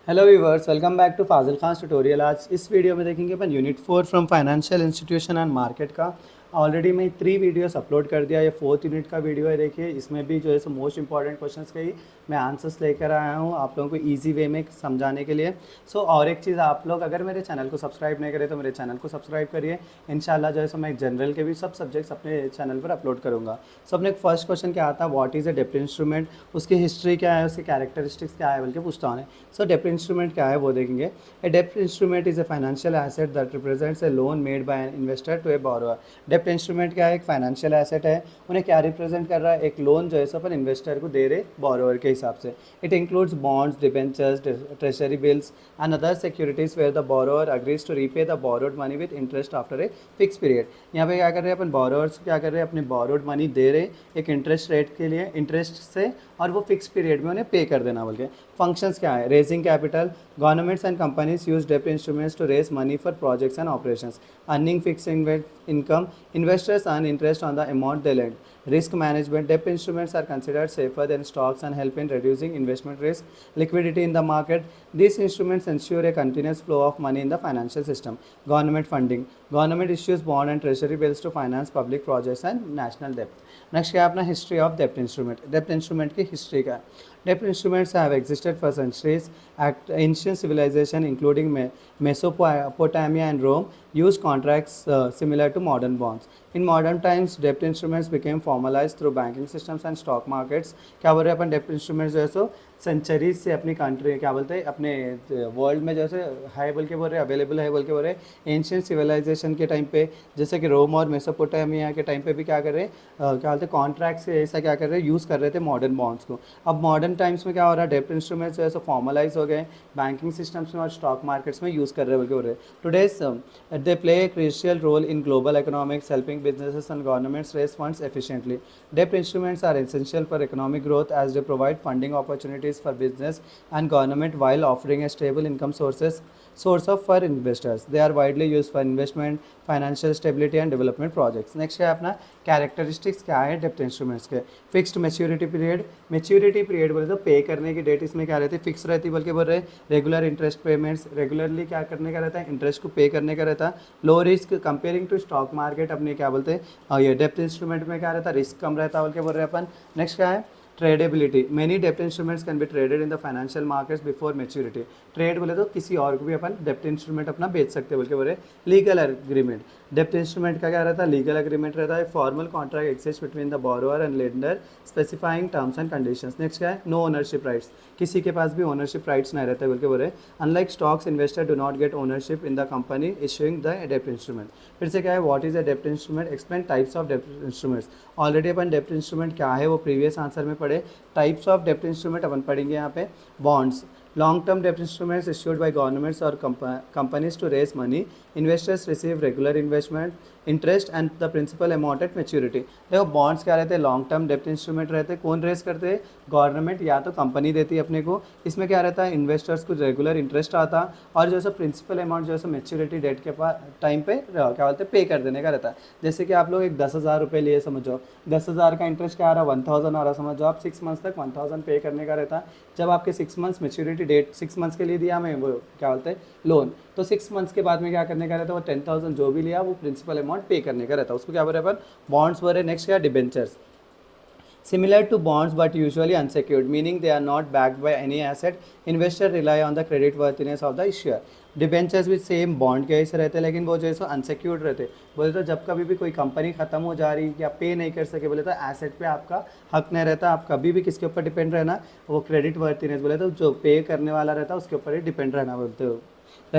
Hello viewers, welcome back to Fazil Khan tutorial. आज इस video में देखेंगे अपन unit 4 from financial institution and market का। ऑलरेडी मैं 3 वीडियोस अपलोड कर दिया। ये 4th यूनिट का वीडियो है। देखिए, इसमें भी जो है सो मोस्ट इंपॉर्टेंट क्वेश्चंस के ही मैं आंसर्स लेकर आया हूँ आप लोगों को ईजी वे में समझाने के लिए। और एक चीज़, आप लोग अगर मेरे चैनल को सब्सक्राइब नहीं करें तो मेरे चैनल को सब्सक्राइब करिए। इंशाल्लाह जो है सो मैं जनरल के भी सब सब्जेक्ट्स अपने चैनल पर अपलोड करूँगा। सो अपने फर्स्ट क्वेश्चन क्या आता है, व्हाट इज़ अ डेप्ट इंस्ट्रूमेंट, उसकी हिस्ट्री क्या है, उसके कैरेक्टरिस्टिक्स क्या है बोल के पूछता हूँ। सो डेप्ट इंस्ट्रूमेंट क्या है वो देखेंगे। ए डेप्ट instrument is a financial asset that represents a loan made by an investor to a borrower. डेप्ट इंस्ट्रूमेंट क्या है, एक फाइनेंशियल एसेट है। उन्हें क्या रिप्रेजेंट कर रहा है, एक लोन जो है सो अपन इन्वेस्टर को दे रहे बोरोअर के हिसाब से। It includes bonds, debentures, treasury bills and other securities where the borrower agrees to repay the borrowed money with interest after a fix period. यहाँ पे क्या कर रहे हैं अपन, बोरोअर्स क्या कर रहे हैं, अपने बोरोड मनी दे रहे एक इंटरेस्ट रेट के लिए, इंटरेस्ट से, और वो फिक्स पीरियड में उन्हें पे कर देना बोल के। फंक्शंस क्या है, raising capital, governments and companies use डेप्ट instruments to raise money for projects and operations. Earning fix income, investors earn interest on the amount they lend. Risk management, debt instruments are considered safer than stocks and help in reducing investment risk. Liquidity in the market, these instruments ensure a continuous flow of money in the financial system. Government funding, government issues bond and treasury bills to finance public projects and national debt. Next क्या है अपना, history of डेप्ट instrument. डेप्ट instrument की history का है। डेप्ट instruments have existed for centuries. Ancient civilisation including Mesopotamia and Rome used contracts similar to modern bonds. In modern times, debt instruments became formalized through banking systems and stock markets. क्या बोल रहे हैं अपन, डेप्ट instruments जो है सो centuries से अपनी country, क्या बोलते हैं, अपने वर्ल्ड में जैसे है बोल के बोल रहे, अवेलेबल है बोल के बोल रहे। एंशियंट सिविलाइजेशन के टाइम पे, जैसे कि रोम और मेसोपोटामिया के टाइम पे भी क्या कर रहे हैं, क्या बोलते हैं, कॉन्ट्रैक्ट से ऐसा क्या कर रहे हैं, यूज़ कर रहे थे मॉडर्न बॉन्ड्स को। अब मॉडर्न टाइम्स में क्या हो रहा है, डेप्ट इंस्ट्रूमेंट्स जो है सो फॉर्मलाइज हो गए, बैंकिंग सिस्टम्स में और स्टॉक मार्केट्स में यूज़ कर रहे बोल के बोल रहे। Today's they play a crucial role in global economics, helping businesses and governments raise funds efficiently. Debt instruments are essential for economic growth as they provide funding opportunities for business and government while offering a stable income source of for investors. They are widely used for investment, financial stability and development projects. Next है अपना characteristics क्या है डेप्ट instruments के। Fixed maturity period, maturity period बोले तो पे करने की डेट इसमें क्या रहती है, फिक्स रहती है, बल्कि बोल रहे रेगुलर इंटरेस्ट पेमेंट्स, रेगुलरली क्या करने का रहता है, इंटरेस्ट को पे करने का रहता है। Low risk comparing to stock market, अपने क्या बोलते हैं, ये डेप्ट इंस्ट्रूमेंट में क्या रहता है, रिस्क कम रहता है बोल के बोल रहे हैं अपन। नेक्स्ट क्या है, ट्रेडेबिलिटी, मेनी डेप्ट instruments can be traded in the financial markets before maturity. Trade बोले तो किसी और को भी अपन डेप्ट इंस्ट्रूमेंट अपना बेच सकते हैं बोल के बोले। लीगल एग्रीमेंट, डेप्ट इंस्ट्रूमेंट का क्या रहता है, लीगल एग्रीमेंट रहता है, formal contract exist between the borrower and lender specifying terms and conditions. Next क्या है, नो ओनरशिप राइट्स, किसी के पास भी ओनरशिप राइट्स नहीं रहते बोल के बोले। Unlike stocks, investor do not gate ownership in the company issuing the dept instrument. फिर से क्या है, व्हाट इज अ डेप्ट instrument, explain types of dept instruments. Already upon dept instrument क्या है वो प्रीवियस आंसर में पढ़े। टाइप्स ऑफ डेप्ट इंस्ट्रूमेंट अपन पढ़ेंगे यहाँ पे। Bonds, long term debt instruments issued by governments or companies to raise money. Investors receive regular investment interest and the principal amount at maturity. देखो बॉन्ड्स क्या रहते हैं, लॉन्ग टर्म डेप्ट इंस्ट्रूमेंट रहते हैं। कौन रेस करते हैं, गवर्नमेंट या तो कंपनी देती है अपने को। इसमें क्या रहता है, इन्वेस्टर्स को रेगुलर इंटरेस्ट आता और जो है प्रिंसिपल अमाउंट जो है मेच्योरिटी डेट के पास टाइम पे क्या बोलते हैं पे कर देने का रहता है। जैसे कि आप लोग एक 10,000 रुपये लिए समझो, 10,000 का इंटरेस्ट क्या आ रहा है, 1,000 आ रहा समझो। आप 6 मंथ्स तक 1,000 पे करने का रहता है। जब आपके 6 मंथ्स मेच्योरिटी डेट, 6 मंथ्स के लिए दिया हमें वो क्या बोलते हैं लोन, तो 6 मंथ्स के बाद में क्या करने का रहता है, वो 10,000 जो भी लिया वो प्रिंसिपल अमाउंट पे करने का रहता है, उसको क्या बोल रहे हैं अपन, बॉन्ड्स बोल रहे हैं। नेक्स्ट क्या, debentures, similar to bonds but usually unsecured, meaning they are not backed by any asset. Investor rely on the credit worthiness of the issuer. Debentures भी सेम बॉन्ड के ऐसे रहते हैं, लेकिन वो जो है सो अनसिक्योर्ड रहते। बोले तो जब कभी भी कोई कंपनी खत्म हो जा रही या पे नहीं कर सके, बोले तो एसेट पे आपका हक नहीं रहता। आप कभी भी किसके ऊपर डिपेंड रहना, वो क्रेडिट वर्थिनेस बोले तो जो पे करने वाला रहता है उसके ऊपर ही डिपेंड रहना बोलते हो।